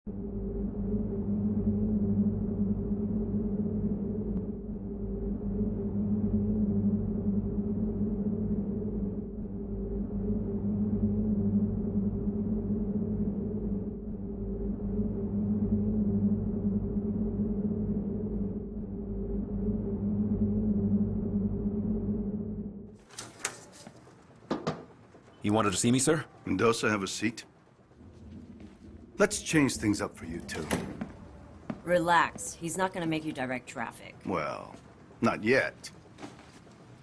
You wanted to see me, sir? Mendoza, have a seat. Let's change things up for you two. Relax. He's not gonna make you direct traffic. Well, not yet.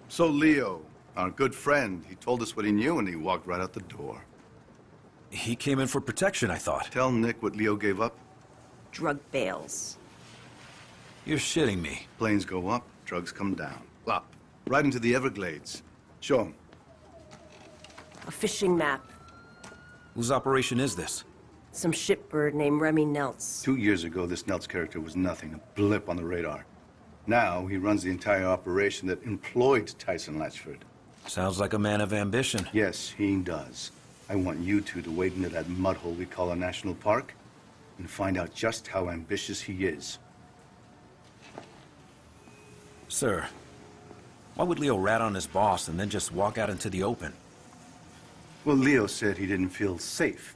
So Leo, our good friend, he told us what he knew and he walked right out the door. He came in for protection, I thought. Tell Nick what Leo gave up. Drug bails. You're shitting me. Planes go up, drugs come down. Up. Right into the Everglades. Show him. A fishing map. Whose operation is this? Some shitbird named Remy Neltz. 2 years ago, this Neltz character was nothing, a blip on the radar. Now, he runs the entire operation that employed Tyson Latchford. Sounds like a man of ambition. Yes, he does. I want you two to wade into that mud hole we call a national park and find out just how ambitious he is. Sir, why would Leo rat on his boss and then just walk out into the open? Well, Leo said he didn't feel safe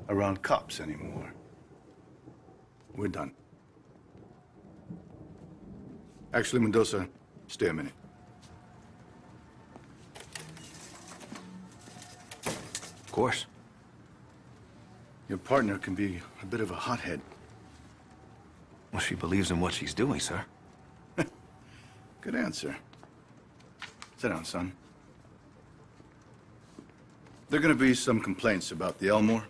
around cops anymore. We're done. Actually, Mendoza, stay a minute. Of course. Your partner can be a bit of a hothead. Well, she believes in what she's doing, sir. Good answer. Sit down, son. There are going to be some complaints about the Elmore,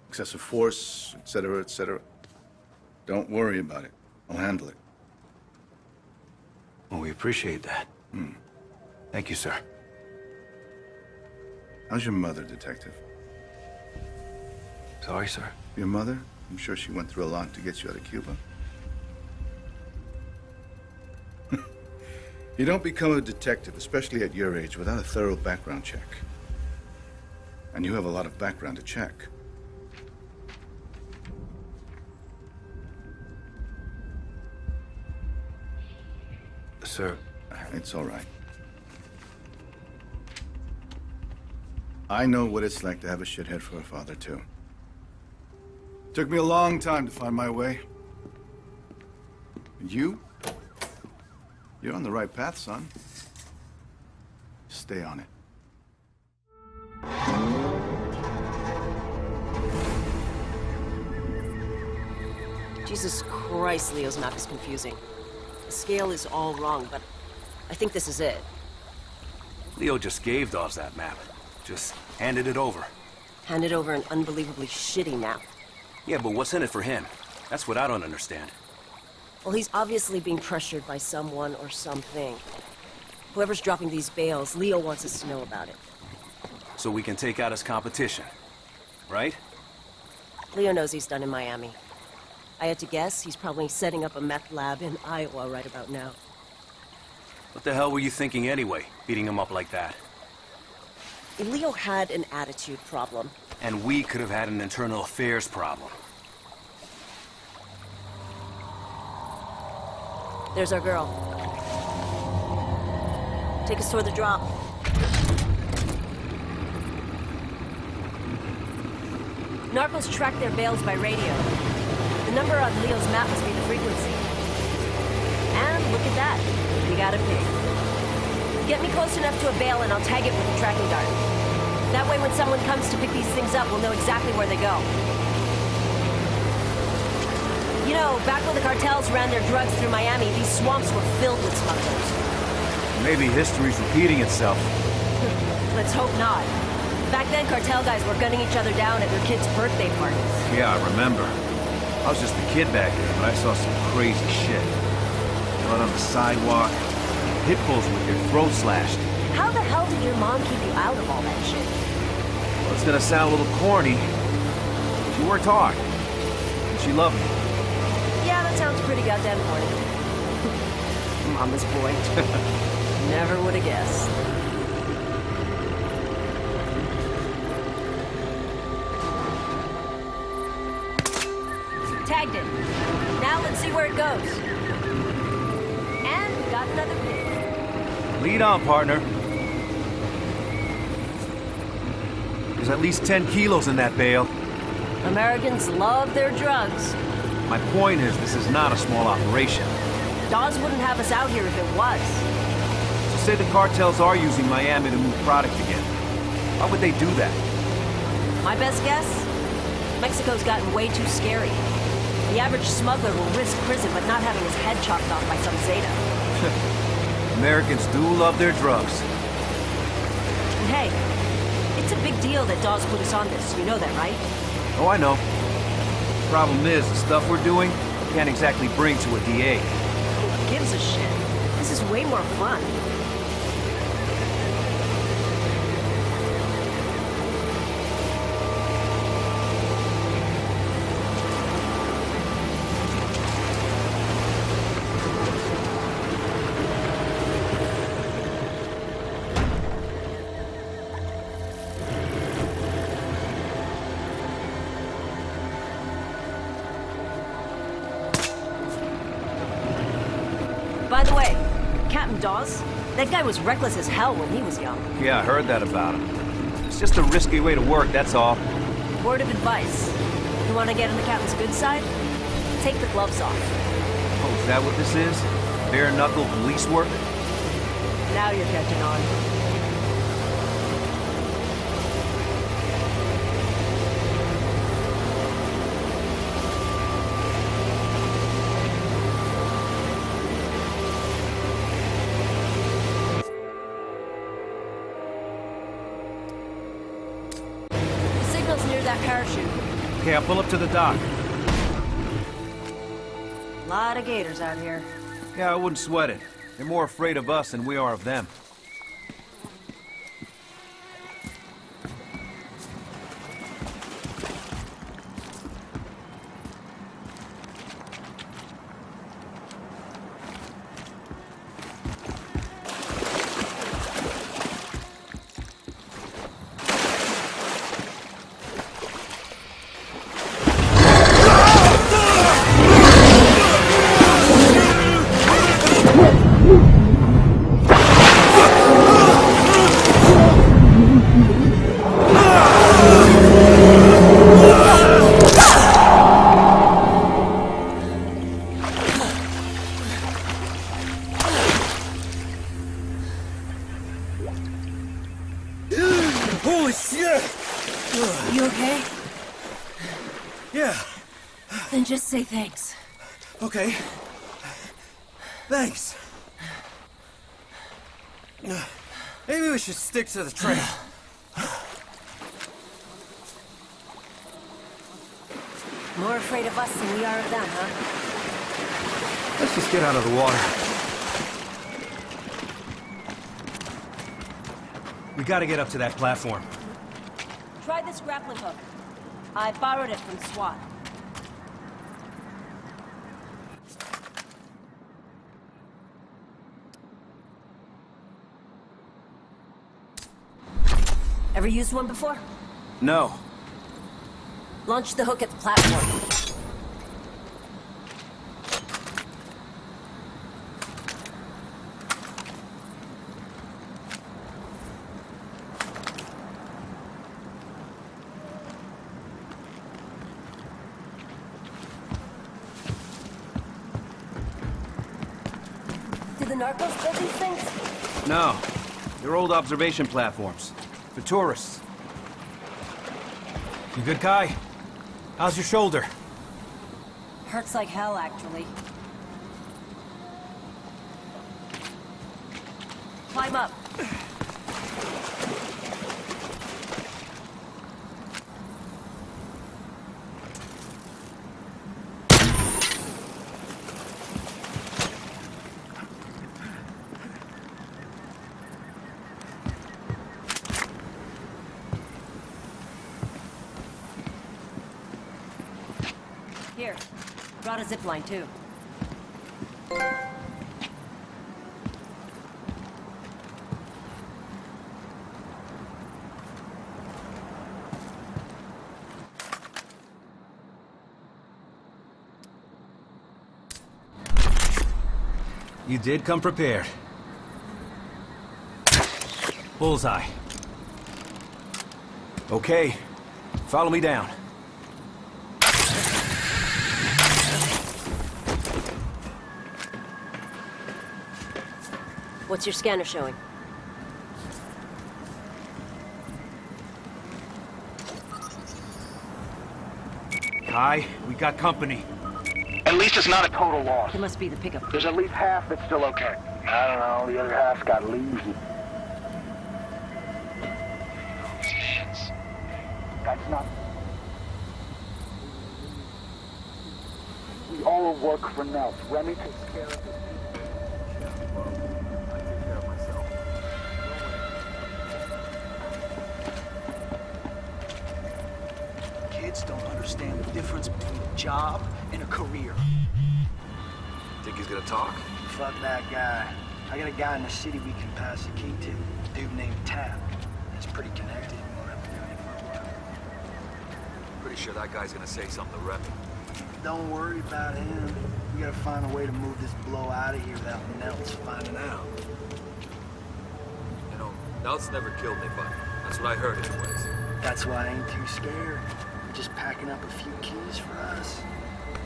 excessive force, etc., etc. Don't worry about it. I'll handle it. Well, we appreciate that. Thank you, sir. How's your mother, Detective? Sorry, sir. Your mother? I'm sure she went through a lot to get you out of Cuba. You don't become a detective, especially at your age, without a thorough background check. And you have a lot of background to check. Sir, it's all right. I know what it's like to have a shithead for a father, too. Took me a long time to find my way. And you? You're on the right path, son. Stay on it. Jesus Christ, Leo's map is confusing. The scale is all wrong, but I think this is it. Leo just gave Dawes that map. Just handed it over. Handed over an unbelievably shitty map. Yeah, but what's in it for him? That's what I don't understand. Well, he's obviously being pressured by someone or something. Whoever's dropping these bales, Leo wants us to know about it. So we can take out his competition, right? Leo knows he's done in Miami. I had to guess he's probably setting up a meth lab in Iowa right about now. What the hell were you thinking anyway, beating him up like that? Leo had an attitude problem. And we could have had an internal affairs problem. There's our girl. Take us toward the drop. Narcos track their bales by radio. The number on Leo's map must be the frequency. And look at that. We got a pig. Get me close enough to a bale and I'll tag it with a tracking dart. That way when someone comes to pick these things up, we'll know exactly where they go. You know, back when the cartels ran their drugs through Miami, these swamps were filled with smugglers. Maybe history's repeating itself. Let's hope not. Back then, cartel guys were gunning each other down at their kids' birthday parties. Yeah, I remember. I was just a kid back then, but I saw some crazy shit. Blood on the sidewalk, pit bulls with their throats slashed. How the hell did your mom keep you out of all that shit? Well, it's gonna sound a little corny. She worked hard. And she loved me. Yeah, that sounds pretty goddamn corny. Mama's boy. Never would have guessed. Tagged it. Now let's see where it goes. And we got another pig. Lead on, partner. There's at least 10 kilos in that bale. Americans love their drugs. My point is, this is not a small operation. Dawes wouldn't have us out here if it was. So say the cartels are using Miami to move product again. Why would they do that? My best guess? Mexico's gotten way too scary. The average smuggler will risk prison but not having his head chopped off by some Zeta. Americans do love their drugs. And hey, it's a big deal that Dawes put us on this. You know that, right? Oh, I know. The problem is, the stuff we're doing can't exactly bring to a DA. Who gives a shit? This is way more fun. By the way, Captain Dawes, that guy was reckless as hell when he was young. Yeah, I heard that about him. It's just a risky way to work, that's all. Word of advice. You want to get on the captain's good side? Take the gloves off. Oh, is that what this is? Bare-knuckle police work? Now you're catching on. Near that parachute. Okay, I'll pull up to the dock. Lot of gators out here. Yeah, I wouldn't sweat it. They're more afraid of us than we are of them. Holy shit! You okay? Yeah, Then just say thanks. okay. Thanks. Maybe we should stick to the trail. More afraid of us than we are of them, huh? Let's just get out of the water. We gotta get up to that platform. Try this grappling hook. I borrowed it from SWAT. Ever used one before? No. Launch the hook at the platform. Do the narcos build these things? No. They're old observation platforms. For tourists. You good, Kai? How's your shoulder? Hurts like hell, actually. Climb up. Here, brought a zipline too. You did come prepared. Bullseye. Okay, follow me down. What's your scanner showing? Kai, we got company. At least it's not a total loss. It must be the pickup. There's at least half that's still okay. I don't know, the other half's got lazy. That's not... We all work for Nels. Remy takes care of it. Kids don't understand the difference between a job and a career. Think he's gonna talk? Fuck that guy. I got a guy in the city we can pass the key to. A dude named Tap. He's pretty connected. Pretty sure that guy's gonna say something to Remy. Don't worry about him. We gotta find a way to move this blow out of here without Nels finding out. You know, Nelt's never killed anybody. That's what I heard anyways. That's why I ain't too scared. We're just packing up a few keys for us.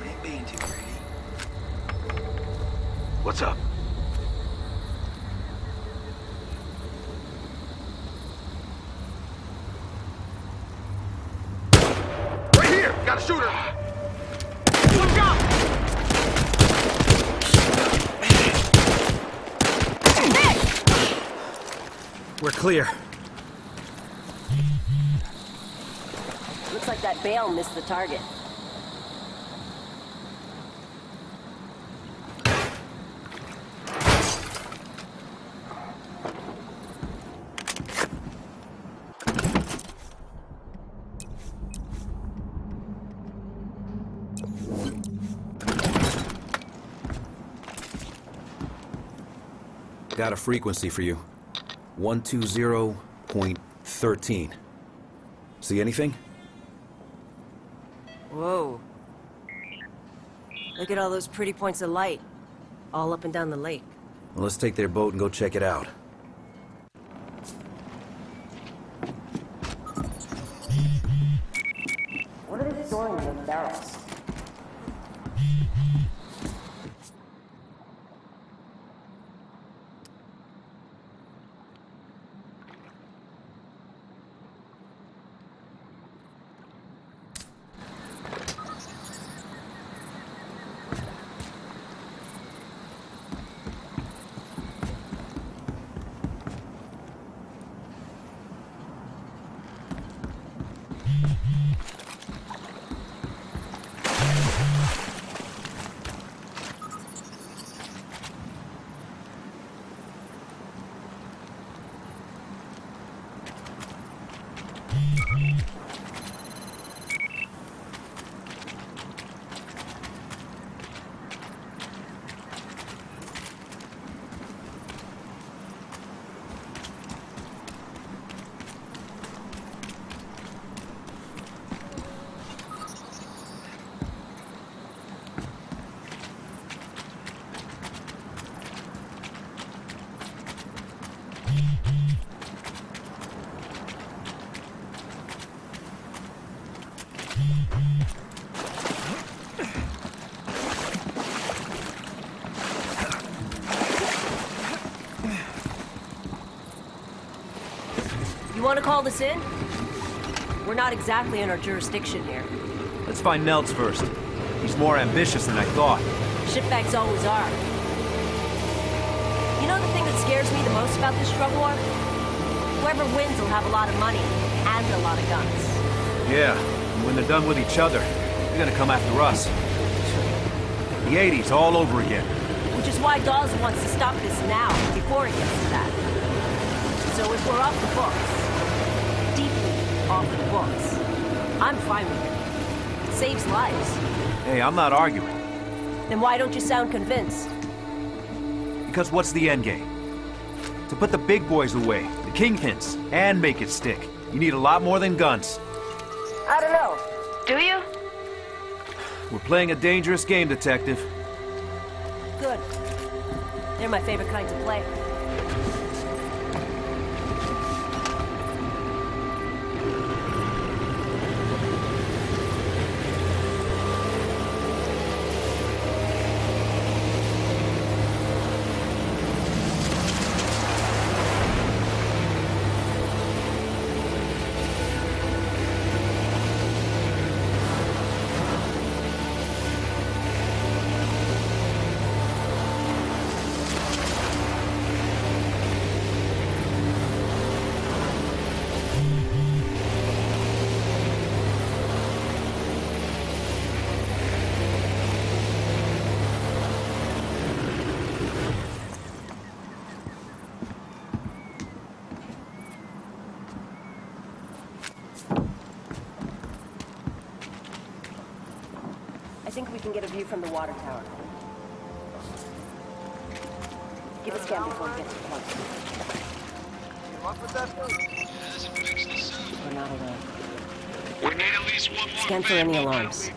We ain't being too greedy. What's up? Right here! Got a shooter! Watch out! We're clear. Looks like that bale missed the target. Got a frequency for you. 120.13. See anything? Whoa. Look at all those pretty points of light. All up and down the lake. Well, let's take their boat and go check it out. What are they storing in those barrels? You want to call this in? We're not exactly in our jurisdiction here. Let's find Neltz first. He's more ambitious than I thought. Shitbags always are. You know the thing that scares me the most about this drug war? Whoever wins will have a lot of money and a lot of guns. Yeah, and when they're done with each other, they're gonna come after us. The 80s all over again. Which is why Dawes wants to stop this now, before it gets to that. So if we're off the books, deeply off the books, I'm fine with it. It saves lives. Hey, I'm not arguing. Then why don't you sound convinced? Because what's the end game? To put the big boys away, the kingpins, and make it stick. You need a lot more than guns. I don't know. Do you? We're playing a dangerous game, Detective. Good. They're my favorite kind to play. I think we can get a view from the water tower. Give a scan before we get to the point. We're not alone. We need at least one more. Scan for any alarms.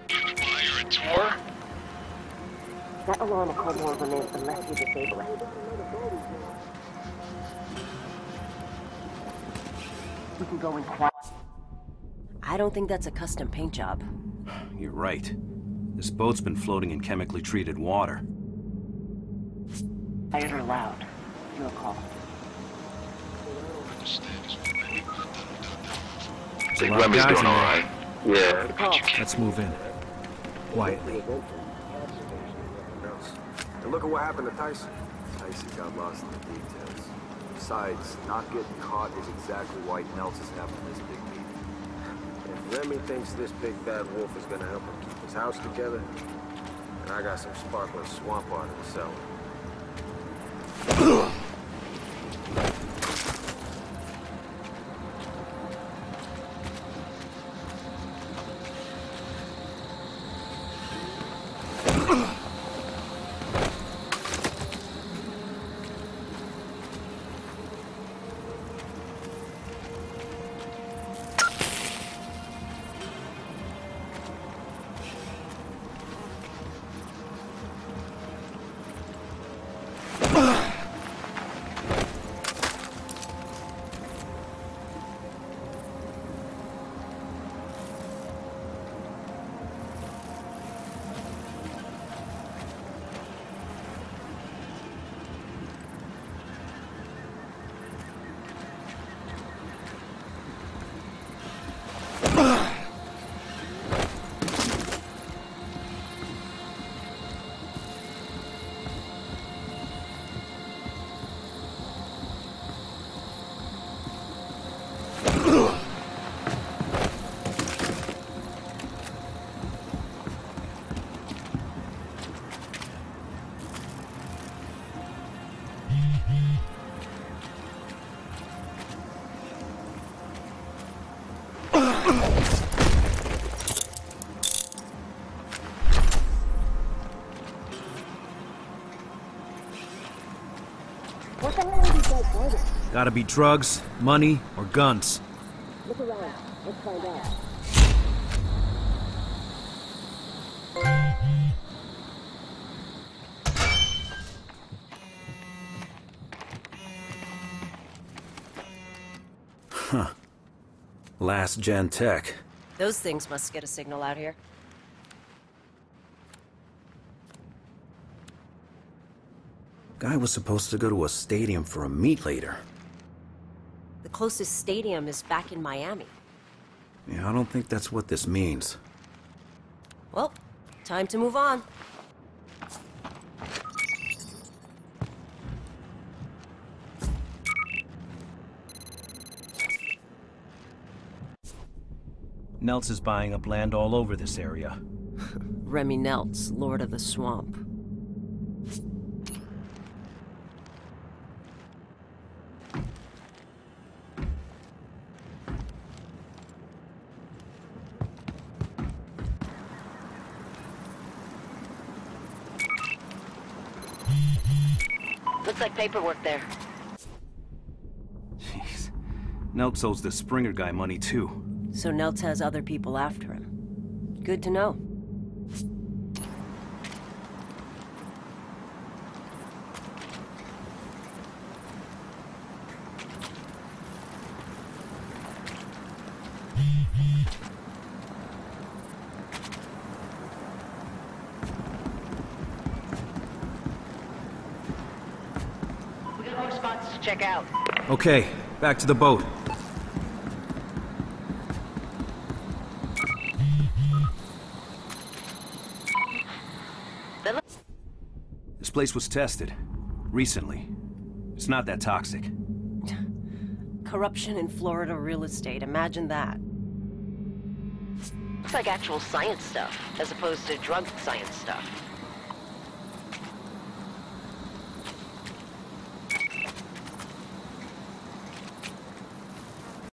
Buy a tour? That alarm will call more remains unless you disable it. We can go in quiet. I don't think that's a custom paint job. You're right. This boat's been floating in chemically treated water. Fired or loud. Your call. Think Remy's doing alright. Yeah. Let's move in. Quietly. And look at what happened to Tyson. Tyson got lost in the details. Besides, not getting caught is exactly why Nels is having this big meeting. If Remy thinks this big bad wolf is gonna help him keep his house together, then I got some sparkling swamp water to sell him. What the hell are these guys targeting? Gotta be drugs, money, or guns. Look around. Let's find out. Huh. Last gen tech. Those things must get a signal out here. Guy was supposed to go to a stadium for a meet later. The closest stadium is back in Miami. Yeah, I don't think that's what this means. Well, time to move on. Nelts is buying up land all over this area. Remy Nelts, Lord of the Swamp. Looks like paperwork there. Jeez. Nelts owes the Springer guy money too. So Neltz has other people after him. Good to know. We got more spots to check out. Okay, back to the boat. This place was tested. Recently. It's not that toxic. Corruption in Florida real estate, imagine that. Looks like actual science stuff, as opposed to drug science stuff.